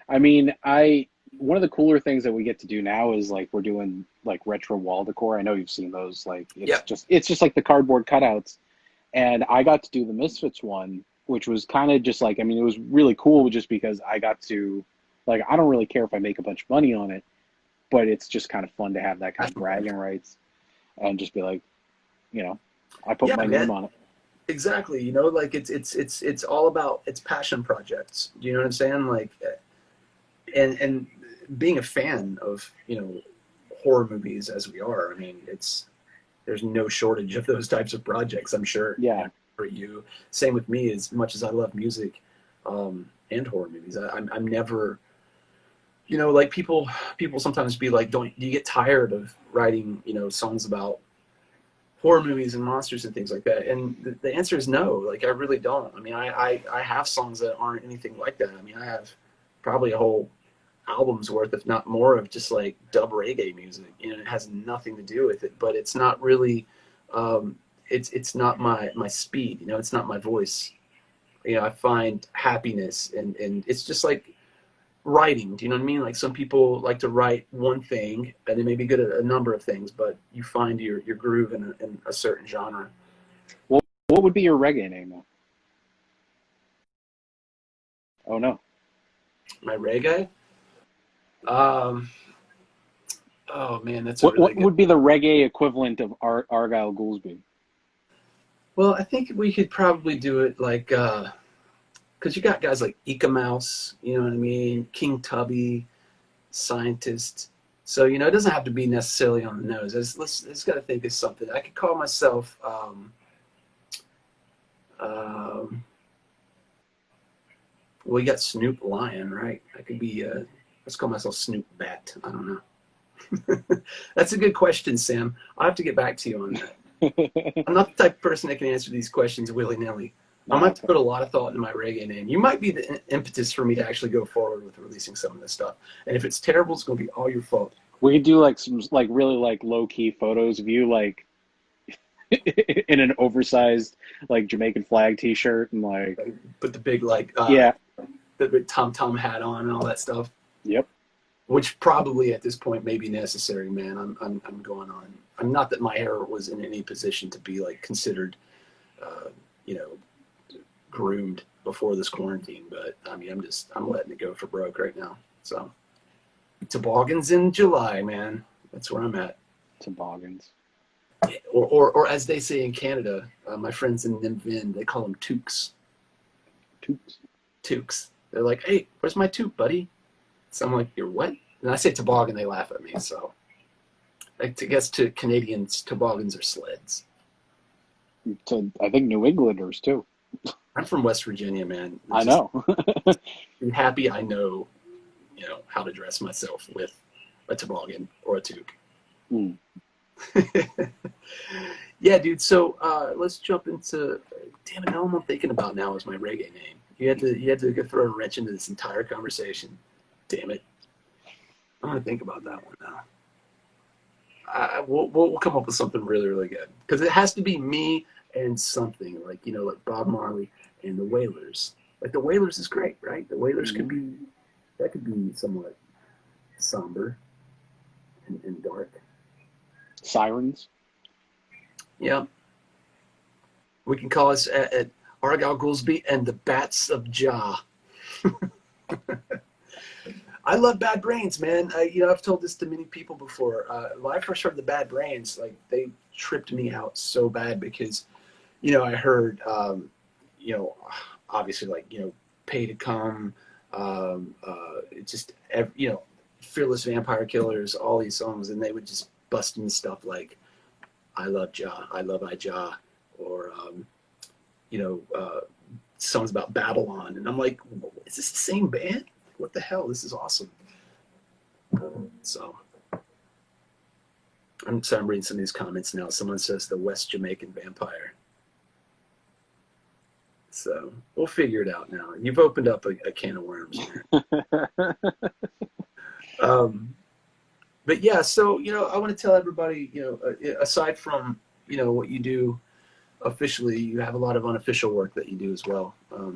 I mean, I one of the cooler things that we get to do now is like we're doing like retro wall decor. I know you've seen those. Like Yep. it's just like the cardboard cutouts. And I got to do the Misfits one, which was kind of just like, I mean, it was really cool just because I got to, like, I don't really care if I make a bunch of money on it, but it's just kind of fun to have that kind of bragging rights and just be like, you know, I put Yeah, my name man. on it. Exactly. You know, like it's all about it's passion projects. Do you know what I'm saying? Like, and being a fan of, you know, horror movies as we are, I mean, there's no shortage of those types of projects, I'm sure. You Yeah. know, for you, same with me. As much as I love music and horror movies, I'm never, you know, like people sometimes be like, don't do you get tired of writing, you know, songs about horror movies and monsters and things like that? And the answer is no. Like, I really don't. I mean, I have songs that aren't anything like that. I mean, I have probably a whole album's worth, if not more, of just like dub reggae music. You know, it has nothing to do with it, but it's not really, um, it's not my speed. You know, it's not my voice. You know, I find happiness, and it's just like writing. Do you know what I mean? Like, some people like to write one thing and they may be good at a number of things, but you find your groove in a certain genre. Well, what would be your reggae name though? Oh no. My reggae. Um, oh man, that's a really What good. would be the reggae equivalent of Argyle Goolsby? Well, I think we could probably do it like, because you got guys like Ika Mouse, you know what I mean, King Tubby, Scientist. So, you know, it doesn't have to be necessarily on the nose. Let's got to think of something. I could call myself. Um, well, you got Snoop Lion, right? I could be. Let's call myself Snoop Bat. I don't know. That's a good question, Sam. I'll have to get back to you on that. I'm not the type of person that can answer these questions willy nilly. I'm No, going to have to okay. put a lot of thought into my reggae name. You might be the impetus for me to actually go forward with releasing some of this stuff. And if it's terrible, it's going to be all your fault. We could do like some like really like low key photos of you like in an oversized like Jamaican flag T-shirt and like Like, put the big, like, yeah, the big Tom Tom hat on and all that stuff, yep. which probably at this point may be necessary, man. I'm going on. I'm not that my hair was in any position to be like considered, uh, you know, groomed before this quarantine, but I mean, I'm letting it go for broke right now. So toboggans in July, man. That's where I'm at. Toboggans. Or as they say in Canada, my friends in Nimvin, they call them toques. Toots. Toques. They're like, hey, where's my toque, buddy? So I'm like, you're what? And I say toboggan, they laugh at me. So I guess to Canadians, toboggans are sleds. To I think New Englanders too. I'm from West Virginia, man. I Just know. be happy I know, you know, how to dress myself with a toboggan or a toque. Mm. Yeah, dude. So let's jump into. Damn it! Now I'm thinking about now is my reggae name. You had to go throw a wrench into this entire conversation. Damn it! I'm gonna think about that one now. We'll come up with something really really good because it has to be me and something like, you know, like Bob Marley and the Wailers. Like the Wailers is great, right? The Wailers could be that could be somewhat somber and dark. Sirens. Yeah. We can call us at Argyle Goolsby and the Bats of Jah. I love Bad Brains, man. You know, I've told this to many people before. When I first heard the Bad Brains, like they tripped me out so bad because, you know, I heard, you know, obviously like, you know, Pay to Come, just, you know, Fearless Vampire Killers, all these songs, and they would just bust into stuff like I Love Jah, I Love I Jah, or, you know, songs about Babylon. And I'm like, is this the same band? What the hell? This is awesome. So I'm reading some of these comments now. Someone says the West Jamaican Vampire. So we'll figure it out now. You've opened up a can of worms here. Um, but yeah, so I want to tell everybody, aside from what you do officially, you have a lot of unofficial work that you do as well. A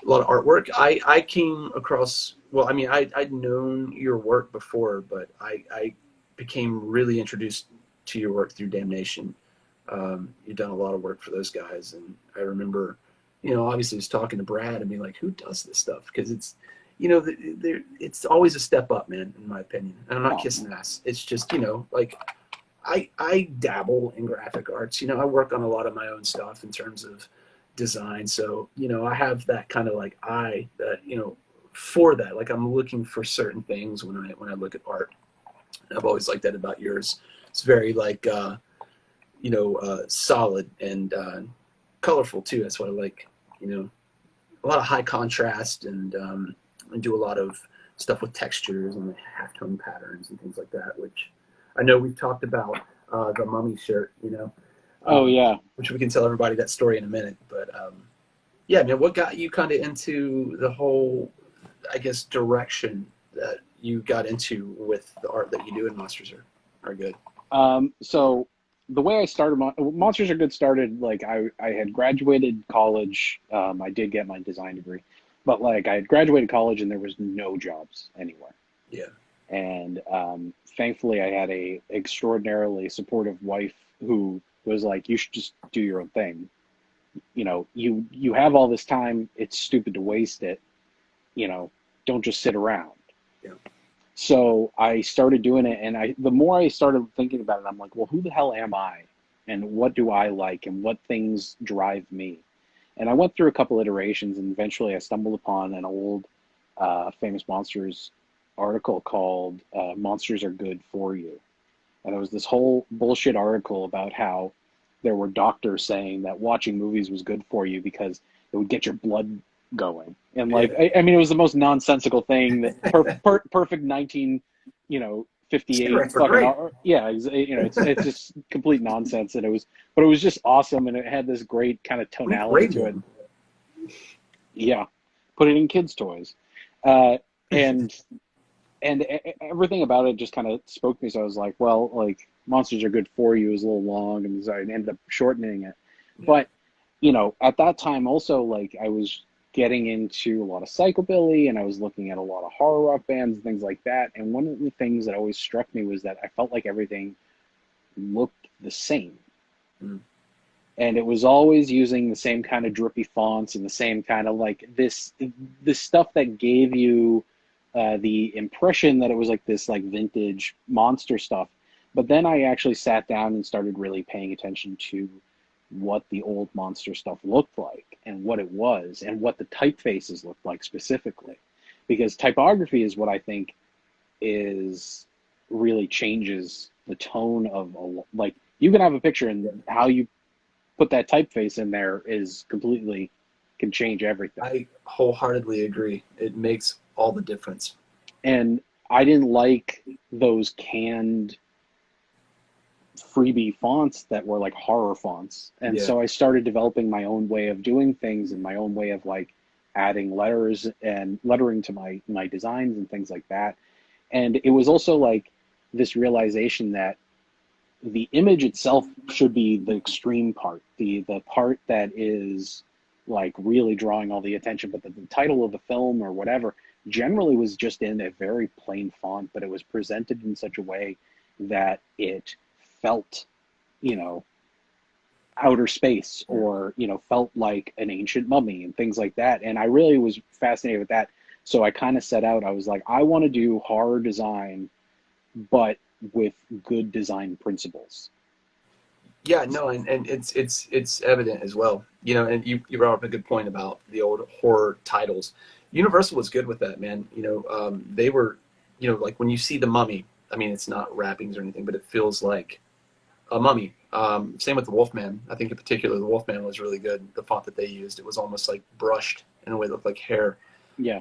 lot of artwork. I came across, well, I mean, I'd known your work before, but I became really introduced to your work through Damnation. You've done a lot of work for those guys, and I remember, obviously just talking to Brad and being like, who does this stuff? Because it's, it's always a step up, man, in my opinion. And I'm not kissing ass. It's just, like I dabble in graphic arts. I work on a lot of my own stuff in terms of design. So, I have that kind of like eye that, for that, like I'm looking for certain things when I look at art. And I've always liked that about yours. It's very like, solid and colorful too. That's what I like, a lot of high contrast and do a lot of stuff with textures and halftone patterns and things like that, which I know we've talked about the mummy shirt, Oh yeah. which we can tell everybody that story in a minute. But yeah, man, what got you kind of into the whole, I guess, direction that you got into with the art that you do in Monsters Are Good? So the way I started, Monsters Are Good started, like I had graduated college. I did get my design degree, but like I had graduated college and there was no jobs anywhere. Yeah. And thankfully I had a extraordinarily supportive wife who was like, you should just do your own thing. You have all this time. It's stupid to waste it. Don't just sit around. Yeah. So I started doing it, and the more I started thinking about it, I'm like, well, who the hell am I? And what do I like? And what things drive me? And I went through a couple iterations, and eventually I stumbled upon an old Famous Monsters article called Monsters Are Good for You. And it was this whole bullshit article about how there were doctors saying that watching movies was good for you because it would get your blood going. And like, Yeah. I mean, it was the most nonsensical thing that perfect 1958 Cigarettes are fucking great. yeah, it's just complete nonsense. And but it was just awesome, and it had this great kind of tonality to it. Yeah, put it in kids' toys, and everything about it just kind of spoke to me. So I was like, well, like Monsters Are Good for You is a little long, and so I ended up shortening it. Yeah. But at that time also, like I was getting into a lot of psychobilly, and I was looking at a lot of horror rock bands and things like that. And one of the things that always struck me was that I felt like everything looked the same. Mm. And it was always using the same kind of drippy fonts and the same kind of like this stuff that gave you the impression that it was like this like vintage monster stuff. But then I actually sat down and started really paying attention to what the old monster stuff looked like and what it was and what the typefaces looked like specifically. Because typography is what I think is really changes the tone of like you can have a picture and how you put that typeface in there is completely can change everything. I wholeheartedly agree. It makes all the difference. And I didn't like those canned freebie fonts that were like horror fonts. And Yeah. so I started developing my own way of doing things and my own way of like adding letters and lettering to my designs and things like that. And it was also like this realization that the image itself should be the extreme part, the part that is like really drawing all the attention, but the title of the film or whatever generally was just in a very plain font, but it was presented in such a way that it felt, outer space or, felt like an ancient mummy and things like that. And I really was fascinated with that. So I kind of set out, I was like, I want to do horror design, but with good design principles. Yeah, no, and it's evident as well. And you brought up a good point about the old horror titles. Universal was good with that, man. They were, like when you see the Mummy, I mean, it's not wrappings or anything, but it feels like a mummy. Same with the Wolfman. I think in particular, the Wolfman was really good. The font that they used, it was almost like brushed in a way that looked like hair. Yeah.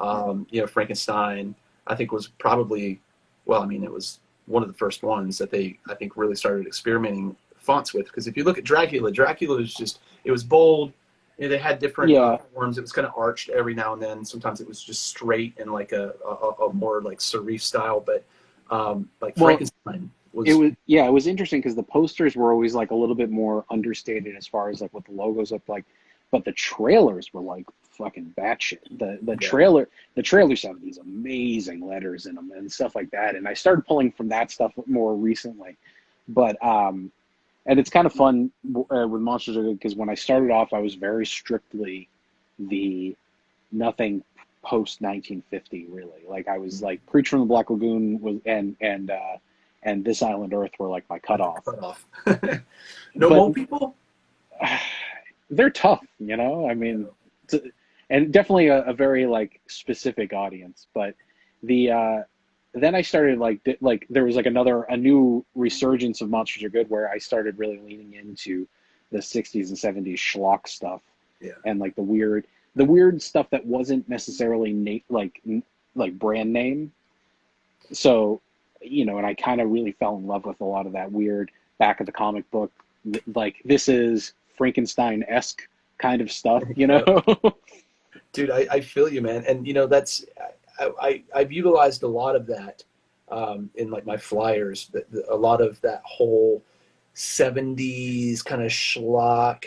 Frankenstein, I think was probably, well, I mean, it was one of the first ones that they, I think, really started experimenting fonts with. Because if you look at Dracula was just, it was bold, You know, they had different Yeah. forms. It was kind of arched every now and then. Sometimes it was just straight and like a more like serif style. But like Well, Frankenstein it was was, yeah, it was interesting because the posters were always like a little bit more understated as far as like what the logos looked like, but the trailers were like fucking batshit. yeah. The trailers have these amazing letters in them and stuff like that. And I started pulling from that stuff more recently, but and it's kind of fun with Monsters Are Good because when I started off, I was very strictly the nothing post 1950 really. Like I was like Preach from the Black Lagoon was and This Island Earth were like my cutoff. Cut off. No But mole people. they're tough, you know. I mean, and definitely a very like specific audience. But the then I started like there was like a new resurgence of Monsters Are Good where I started really leaning into the 60s and 70s schlock stuff Yeah. and like the weird stuff that wasn't necessarily like brand name. So, you know, and I kind of really fell in love with a lot of that weird back of the comic book, like this is Frankenstein-esque kind of stuff, you know? Yeah. Dude, I feel you, man. And you know, that's I've utilized a lot of that in like my flyers. A lot of that whole '70s kind of schlock,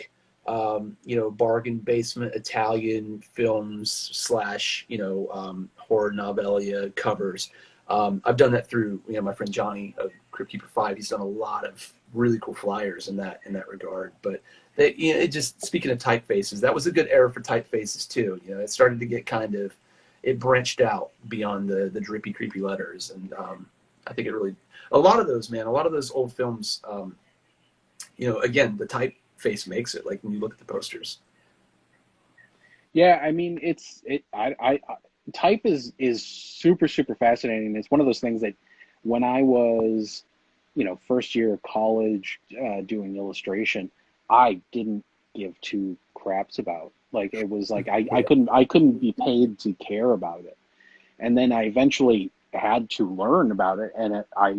you know, bargain basement Italian films slash you know horror novelia covers. I've done that through you know my friend Johnny of Crypt Keeper 5. He's done a lot of really cool flyers in that regard. But they, you know, it just speaking of typefaces, that was a good era for typefaces too. You know, it started to get kind of it branched out beyond the drippy, creepy letters, and I think it really a lot of those man, a lot of those old films. You know, again, the typeface makes it. Like when you look at the posters. Yeah, I mean, type is super super fascinating. It's one of those things that when I was, you know, first year of college doing illustration, I didn't give two craps about. Like it was like Yeah, I couldn't be paid to care about it. And then I eventually had to learn about it, and I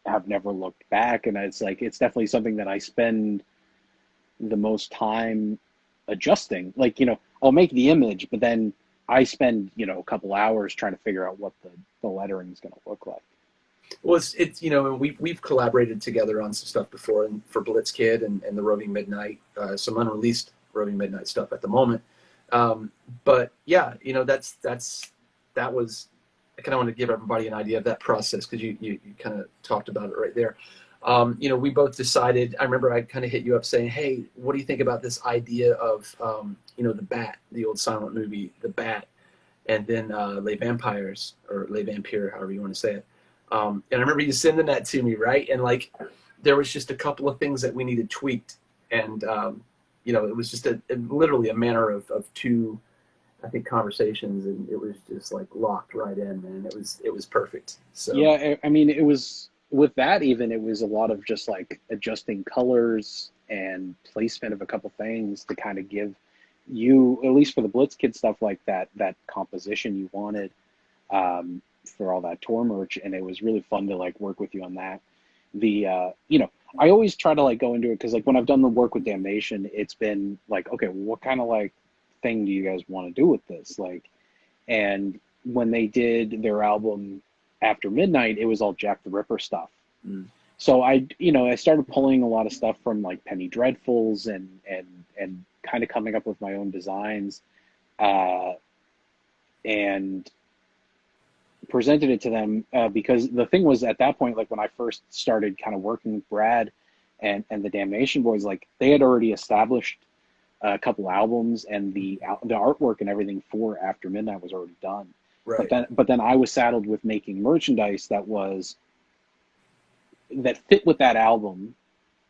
have never looked back. And it's like it's definitely something that I spend the most time adjusting. Like, you know, I'll make the image, but then I spend, you know, a couple hours trying to figure out what the lettering is going to look like. well, it's you know we've collaborated together on some stuff before, and for Blitz Kid and the Roving Midnight, some unreleased Roving Midnight stuff at the moment. But yeah, you know that was I kind of want to give everybody an idea of that process because you kind of talked about it right there. You know, we both decided. I remember I kind of hit you up saying, "Hey, what do you think about this idea of you know the Bat, the old silent movie, the Bat, and then Les Vampires or Les Vampires, however you want to say it." And I remember you sending that to me, right? And like, there was just a couple of things that we needed tweaked, and you know, it was just literally a matter of two, I think, conversations, and it was just like locked right in, man. It was perfect. So Yeah, I mean, it was with that even, it was a lot of just like adjusting colors and placement of a couple things to kind of give you, at least for the Blitz Kid stuff, like that composition you wanted for all that tour merch, and it was really fun to like work with you on that. You know, I always try to like go into it because like when I've done the work with Damnation, it's been like, okay, well, what kind of like thing do you guys want to do with this? Like, and when they did their album After Midnight, it was all Jack the Ripper stuff. mm, So I started pulling a lot of stuff from like Penny Dreadfuls and kind of coming up with my own designs, uh, and presented it to them because the thing was at that point, like when I first started kind of working with Brad and the Damnation Boys, like they had already established a couple albums and the artwork and everything for After Midnight was already done. right But then I was saddled with making merchandise that fit with that album,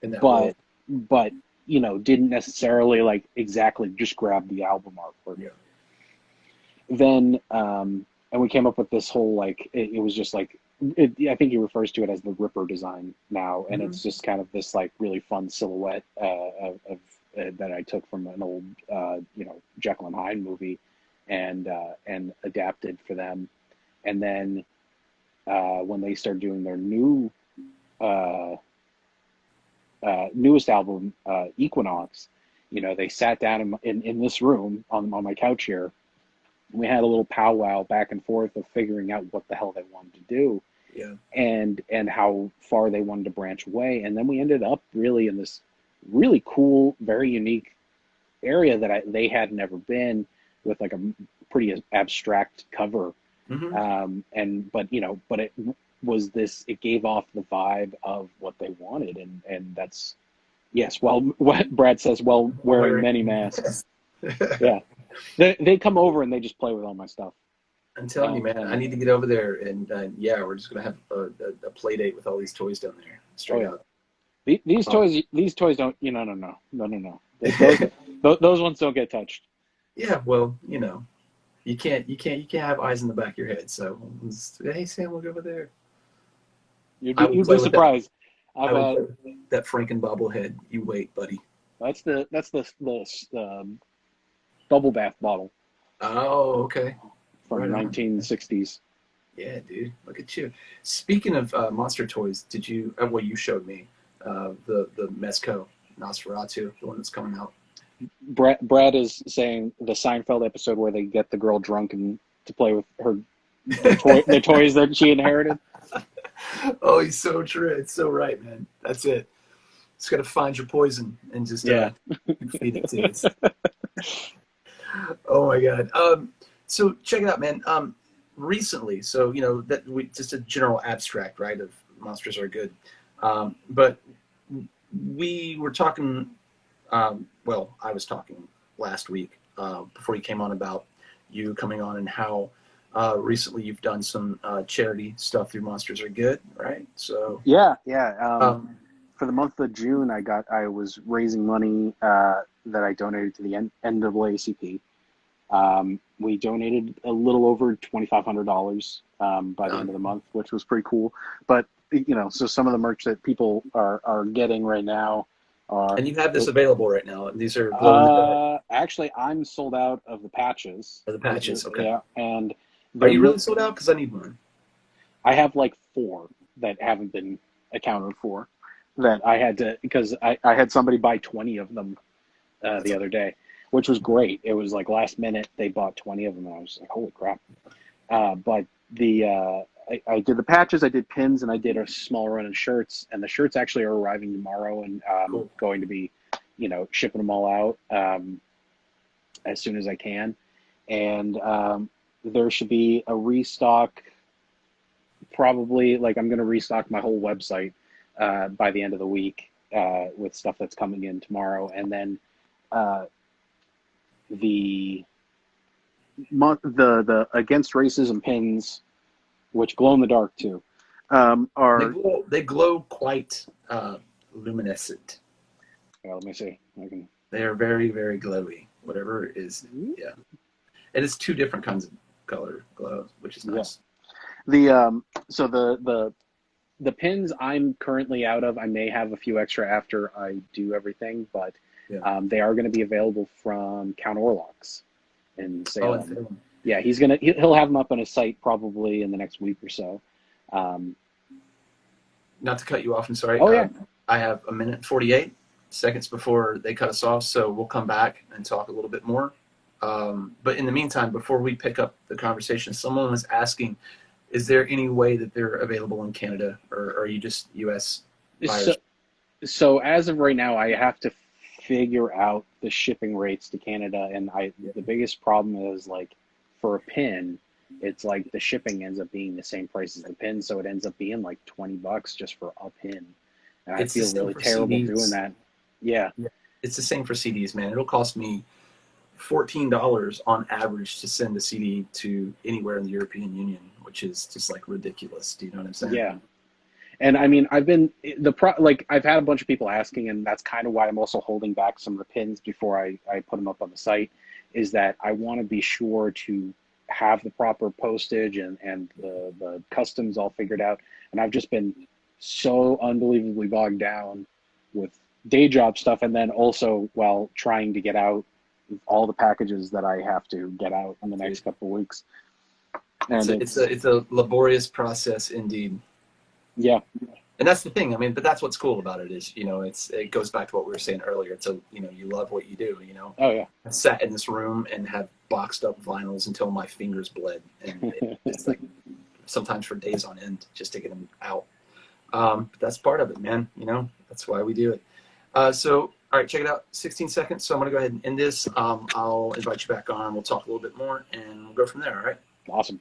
in that world. but but you know didn't necessarily like exactly just grab the album artwork. Yeah, Then and we came up with this whole like it was just like I think he refers to it as the Ripper design now, and mm-hmm. it's just kind of this like really fun silhouette of that I took from an old you know Jekyll and Hyde movie and adapted for them. And then when they started doing their uh, newest album, Equinox, they sat down in this room on my couch here. We had a little powwow back and forth of figuring out what the hell they wanted to do, Yeah. and how far they wanted to branch away. And then we ended up really in this really cool, very unique area that they had never been, with like a pretty abstract cover. But it was this, it gave off the vibe of what they wanted. And that's, yes, well, what Brad says, well, wearing many masks. Yeah. They come over and they just play with all my stuff. I'm telling you, man, I need to get over there, and yeah, we're just gonna have a play date with all these toys down there, straight up. These toys don't, no. Those ones don't get touched. Yeah, well, you can't have eyes in the back of your head. So, hey, Sam, we'll go over there. You'd be surprised. That Franken bobblehead. You wait, buddy. That's the bubble bath bottle. Oh, okay. From 1960s. Yeah, dude. Look at you. Speaking of monster toys, did you? Well, you showed me the Mezco Nosferatu, the one that's coming out. Brad is saying the Seinfeld episode where they get the girl drunk and to play with the toys that she inherited. Oh, he's so true. It's so right, man. That's it. Just got to find your poison and just feed it to it. Oh my God. So check it out, man. Recently, so that we just a general abstract, right? Of monsters are good, but we were talking. Well, I was talking last week before you came on about you coming on and how recently you've done some charity stuff through Monsters Are Good, right? So yeah. For the month of June, I was raising money that I donated to the NAACP. We donated a little over $2,500 by the end of the month, which was pretty cool. But so some of the merch that people are getting right now. And you have this available right now. And these are glow in the dark. Actually, I'm sold out of the patches. The patches, okay. Yeah, and are you really sold out? Because I need one. I have like 4 that haven't been accounted for. That I had to, because I had somebody buy 20 of them the other day, which was great. It was like last minute they bought 20 of them, and I was like, holy crap! But I did the patches, I did pins, and I did a small run of shirts. And the shirts actually are arriving tomorrow, and Cool. going to be, shipping them all out as soon as I can. And there should be a restock. Probably, like, I'm going to restock my whole website by the end of the week with stuff that's coming in tomorrow, and then the Against Racism pins, which glow in the dark too, are they glow quite luminescent. Well, let me see. They are very, very glowy. Whatever it is, yeah. And it's 2 different kinds of color glow, which is nice. Yeah. So the pins I'm currently out of. I may have a few extra after I do everything, but they are going to be available from Count Orlocks in Salem. Yeah, he'll have them up on his site probably in the next week or so. Not to cut you off, I'm sorry. Oh, yeah. I have 1 minute and 48 seconds before they cut us off, so we'll come back and talk a little bit more. But in the meantime, before we pick up the conversation, someone was asking, is there any way that they're available in Canada, or are you just U.S. buyers? So as of right now, I have to figure out the shipping rates to Canada, and the biggest problem is, like, for a pin, it's like the shipping ends up being the same price as the pin, so it ends up being like $20 just for a pin, and I feel really terrible doing that. Yeah, it's the same for CDs, man. It'll cost me $14 on average to send a CD to anywhere in the European Union, which is just like ridiculous. Do you know what I'm saying? Yeah. And I mean, I've had a bunch of people asking, and that's kind of why I'm also holding back some of the pins before I put them up on the site, is that I want to be sure to have the proper postage and the customs all figured out. And I've just been so unbelievably bogged down with day job stuff, and then also while trying to get out all the packages that I have to get out in the next couple of weeks. And it's a laborious process indeed. Yeah. And that's the thing. I mean, but that's what's cool about it is, you know, it goes back to what we were saying earlier. It's a, you know, you love what you do, you know. Oh yeah. I sat in this room and have boxed up vinyls until my fingers bled. And it's like sometimes for days on end just to get them out. But that's part of it, man. You know, that's why we do it. So, all right, check it out. 16 seconds. So I'm going to go ahead and end this. I'll invite you back on. We'll talk a little bit more and we'll go from there. All right. Awesome.